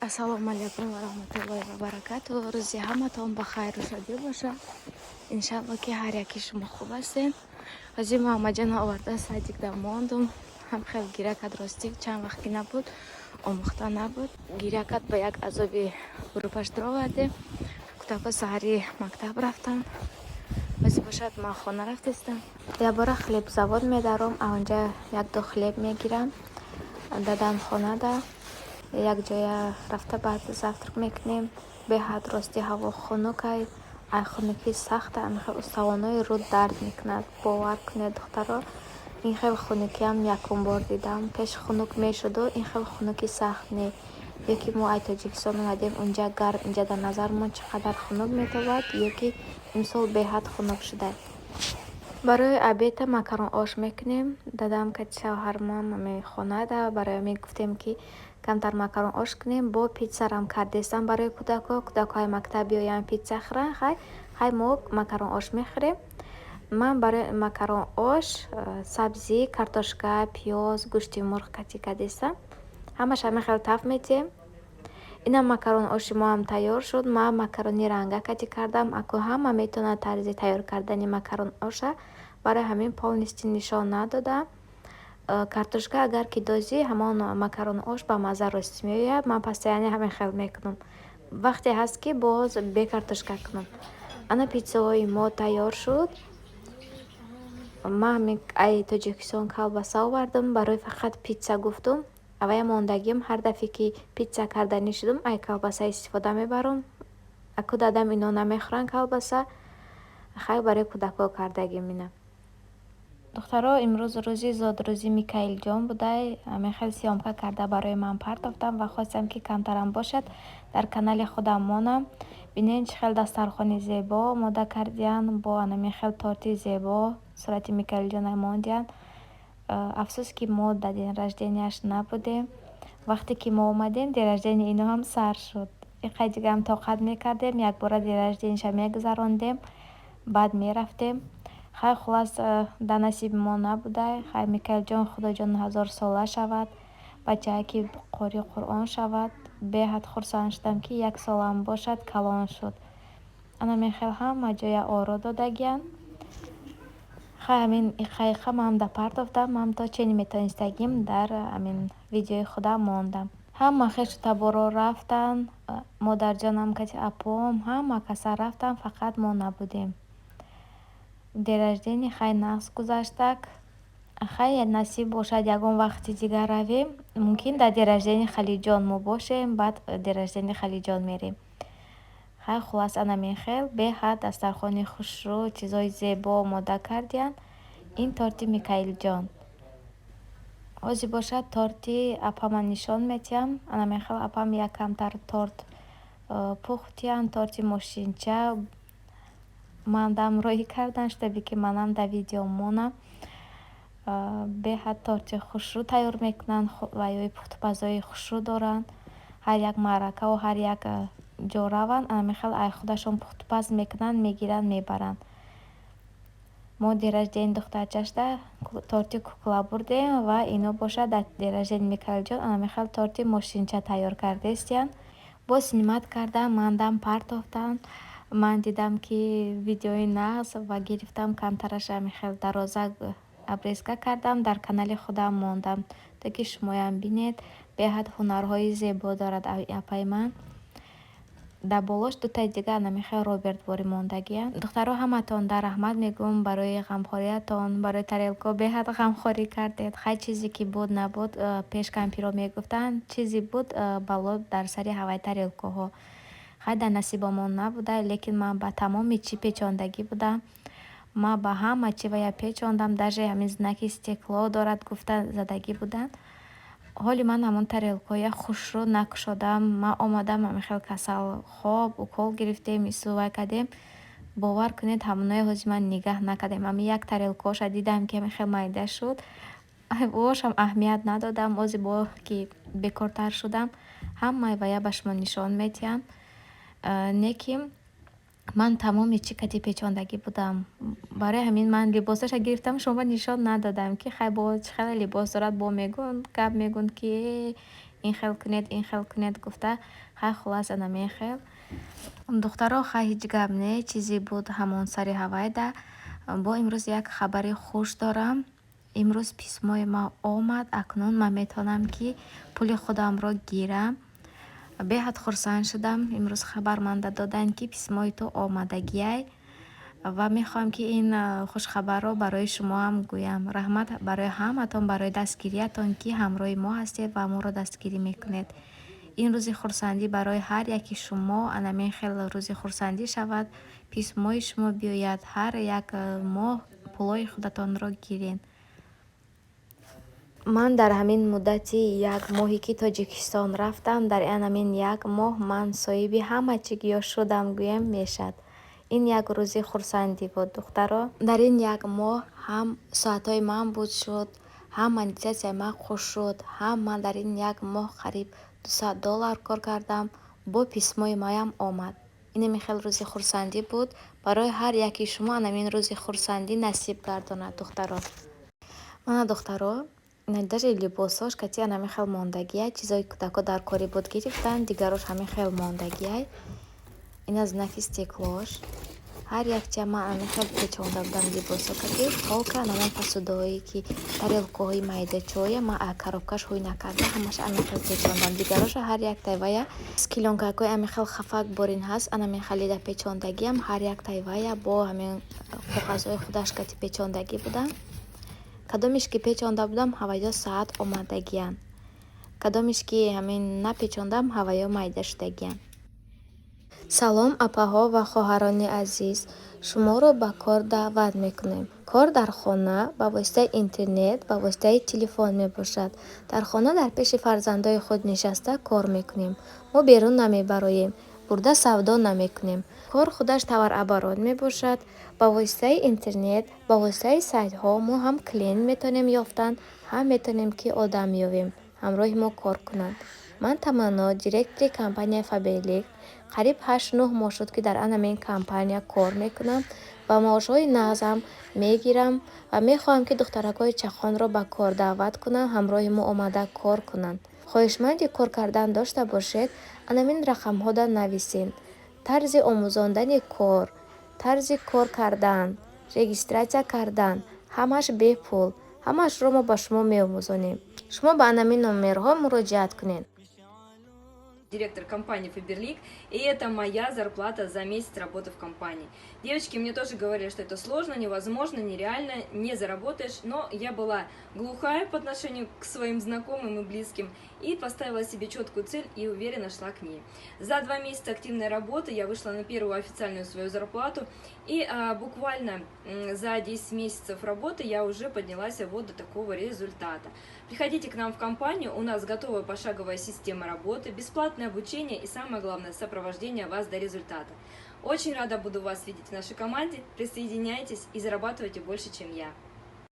Ассалому алайкум ва раҳматуллоҳи ва баракатуҳ. Рӯзи ҳаматон ба хайру шодӣ бошад. Иншалло ки ҳар яки шумо хуб ҳастед. ҳозир муҳаммаҷон оварда садикда мондум. ҳам хел гирякат ростӣ чанд вақт ки набуд, омӯхта набуд. Гирякат ба як азоби группаш дровардем. Кӯтако саҳари мактаб рафтам. ҳозир бошад ман хона рафтистам. Ябора хлебзавод медаром, онҷа як-ду хлеб мегирам. Дадам хонада. Як ҷоя рафта баъд завтрак мекунем. Беҳад рости ҳаво хунукай, ай хунукӣ сахта, амихел уставонои руд дард мекунад. Бовар кунед духтаро, ин хел хунукиам якум бор дидам. Пеш хунук мешуду, ин хел хунуки сахт не. Ёки мо ай Тоҷикистон омадем, унҷа гарм, инҷа дар назармон чӣ қадар хунук метавад, ёки имсол беҳад хунук шуда. барои обеда макарон ош мекунем. Дадам ка шавҳармам хонада, барои ми гуфтем ки камтар макарон ош кунем. Бо питсарам кардестам барои кӯдакҳои мактаб биёянд питса хӯранд. Хай мо макарон ош мехӯрем. Ман барои макарон ош сабзӣ, картошка, пиёз, гӯшти мурғ катӣ кардестам. Ҳамаша мехел таф метиҳем. Инам макарон оши моам тайёр шуд. Ман макарони ранга катӣ кардам. Аку ҳама метавонад тарзи тайёр кардани макарон оша. Барои ҳамин полнистӣ нишон надодам. Картошка агар ки дозӣ, ҳамон макарон ош ба мазза рост меояд. Ман постоянно ҳамин хел мекунам. Вақте ҳаст ки боз бе картошка кунам. Ана питсаҳои мо тайёр шуд. Ман ай Тоҷикистон колбаса овардам. Барои фақат питса гуфтум. Авая мондагим ҳар дафъе ки питса карданӣ шудум, ай колбаса истифода мебарам. Аку дадам ино намехӯранд колбаса. Хай барои кӯдако кардагим ина. духтаро имрӯз рӯзи зодрӯзи Микаилҷон будай. Мехел сиёмка карда барои ман партофтам ва хостам ки камтарам бошад дар канали худам монам. Бинед чӣ хел дастархони зебо мода кардиянд, бо ана мехел торти зебо сурати Микаилҷона мондиянд. Афсӯс ки мо дар ден ражденияш набудем. Вақте ки мо омадем, ден раждени ино ҳам сар шуд. Иқай дигам тоқат мекардем, якбора ден раждениша мегузарондем, баъд мерафтем. хай хулас дар насиби мо набудай. Хай Микаилҷон худоҷон ҳазор сола шавад, бачаки қори Қуръон шавад. Беҳад хурсанд шудам ки як солам бошад, калон шуд. ана мехел ҳама ҷоя оро додагиянд. хай ҳамин иқаиқа ман да партофтам. ман то чени метонистагим дар ҳамин видеои худам мондам. ҳама хешу таборо рафтанд. модарҷонам кати апом ҳама каса рафтанд, фақат мо набудем. Дераждени хай нағз гузаштак. Хай насиб бошад ягон вақти дигар равем. Мумкин дар дераждени Халиҷон мо бошем, баъд дераждени Халиҷон мерем. хай хулас ана мехел беҳад дастархони хушрӯ, чизои зебо омода кардиянд. ин торти Микаилҷон. ҳозир бошад торти апама нишон метиҳам. ана мехел апам як камтар торт пухтиянд, торти мошинча. мандам роҳӣ кардан шудаби ки манам дар видео монам. Беҳад торти хушрӯ тайёр мекунанд ва ёи пухтупазҳои хушрӯ доранд. ҳар як маъракаву ҳар як ҷо раванд, ана мехел ай худашон пухтупаз мекунанд, мегиранд, мебаранд. мо дераждени духтарчашда торти кукла бурдем ва ино бошад дар дераждени Микаилҷон ана мехел торти мошинча тайёр кардестиянд. бо синимат кардам, мандам партофтам. ман дидам ки видеои нағз ва гирифтам камтараша мехел дароза обрезка кардам, дар канали худам мондам, то ки шумоям бинед. Беҳад ҳунарҳои зебо дорад апаи ман. дар болош дутаи дигар намехел Роберт бори мондагиянд. духтаро ҳаматон дар раҳмат мегӯм барои ғамхориятон, барои тарелко беҳад ғамхорӣ кардед. хай чизе ки буд набуд, пеш кампиро мегуфтанд, чизи буд бало дар сари ҳавай тарелкоҳо. хай дар насибамон набуда, лекин ман ба тамоми чӣ печондагӣ будам. ман ба ҳама чӣ вая печондам, даже ҳамин зинаки стекло дорад гуфта задагӣ буданд. ҳоли ман ҳамон тарелкоя хушрӯ накушодам. ман омадам ҳамихел касал хоб, укол гирифтем, исӯвай кардем. бовар кунед ҳамоное ҳозир ман нигаҳ накардем. ҳамин як тарелкаоша дидам ки ҳамихел майда шуд. вошам аҳамият надодам. ҳозир бо ки бекортар шудам, ҳамаи вая ба шумо нишон метиҳам. неки ман тамоми чӣ кати печондагӣ будам. барои ҳамин ман либосаша гирифтам, шумо нишон надодам ки хай бо чӣ хеле либос дорад. бо мегӯянд гап мегӯянд ки ин хел кунед гуфта хай хулас анамин хел. Духтаро хай ҳеҷ гап не, чизе буд ҳамон сари ҳавайда. Бо имрӯз як хабари хуш дорам. имрӯз письмои ма омад. Акнун ман метавонам ки пули худамро гирам. беҳад хурсанд шудам. имрӯз хабар манда доданд ки письмои ту омадагиай ва мехоҳам ки ин хушхабарро барои шумо ҳам гӯям. раҳмат барои ҳаматон, барои дастгириятон ки ҳамроҳи мо ҳастед ва моро дастгирӣ мекунед. ин рӯзи хурсандӣ барои ҳар яки шумо анамин хел рӯзи хурсандӣ шавад. письмои шумо биёяд. ҳар як моҳ пулои худатонро гирен. ман дар ҳамин муддати як моҳе ки тоҷикистон рафтам, дар ҳамин як моҳ ман соҳиби ҳама чӣ гиё шудам гӯем мешад. ин як рӯзи хурсандӣ буд духтаро. дар ин як моҳ ҳам соатҳои ман буд шуд, ҳам монетизатсияи ман хуш шуд, ҳам ман дар ин як моҳ қариб $200 кор кардам. бо письмои маям омад. инами хел рӯзи хурсандӣ буд. барои ҳар яки шумо анамин рӯзи хурсандӣ насиб гардонад духтаро. мана духтаро даже либосош кати анамин хел мондагиай. чизои кӯдако дар кори буд гирифтан, дигарош ҳамин хел мондагиай. ин аз нафи стеклош. ҳар якча ман анамин хел печонда будам либосо кати толка анамин посудоҳое ки тарелкаҳои майда чоя ма коробкаш ҳуй накарда ҳамаш анамин хел печондам. дигароша ҳар як тайвая скилёнкакҳои анамин хел хафак борин ҳаст. анамин халида печондагиам ҳар як тайвая бо ҳамин коғазҳои худаш кати печондагӣ будам. кадомиш ки печонда будам ҳаваё саат омадагиян. кадомиш ки ҳамин напечондам ҳаваё майда шудагиян. салом апаҳо ва хоҳарони азиз, шуморо ба кор даъват мекунем. кор дар хона ба воситаи интернет, ба воситаи телефон мебошад. дар хона дар пеши фарзандои худ нишаста кор мекунем. мо берун намебароем, бурда савдо намекунем. кор худаш таварабарот мебошад. ба воситаи интернет, ба воситаи сайтҳо мо ҳам клиент метавонем ёфтан, ҳам метавонем ки одам ёвем ҳамроҳи мо кор кунанд. ман Таманно, директори компания Faberlic, қариб 8-9 моҳ шуд ки дар анамин компания кор мекунам ва маошҳои нағзам мегирам ва мехоҳам ки духтаракҳои чахонро ба кор даъват кунам ҳамроҳи мо омада кор кунанд. хоҳишманди кор кардан дошта бошед, анамин рақамҳода нависед. тарзи омӯзондани кор, тарзи кор кардан, регистратсия кардан, ҳамаш бепул. ҳамашро мо ба шумо меомӯзонем. шумо ба анамин номерҳо муроҷиат кунед. Директор компании Faberlic, и это моя зарплата за месяц работы в компании. Девочки мне тоже говорили, что это сложно, невозможно, нереально, не заработаешь, но я была глухая по отношению к своим знакомым и близким и поставила себе четкую цель и уверенно шла к ней. За 2 месяца активной работы я вышла на первую официальную свою зарплату, и буквально за 10 месяцев работы я уже поднялась вот до такого результата. Приходите к нам в компанию, у нас готовая пошаговая система работы, бесплатное обучение и самое главное сопровождение вас до результата. Очень рада буду вас видеть в нашей команде, присоединяйтесь и зарабатывайте больше, чем я.